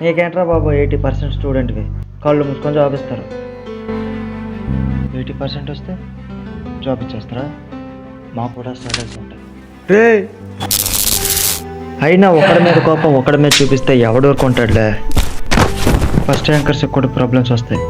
నీకేంట్రా బాబు 80% స్టూడెంట్వి కళ్ళు మూసుకొని జాబ్ ఇస్తారు. 80% వస్తే జాబ్ ఇచ్చేస్తారా? మాకు కూడా స్టడీస్ ఉంటాయి రే. అయినా ఒకడి మీద కోపం ఒకడి మీద చూపిస్తే ఎవడు ఊరుకుంటాడులే. ఫస్ట్ యాంకర్స్కి కూడా ప్రాబ్లమ్స్ వస్తాయి.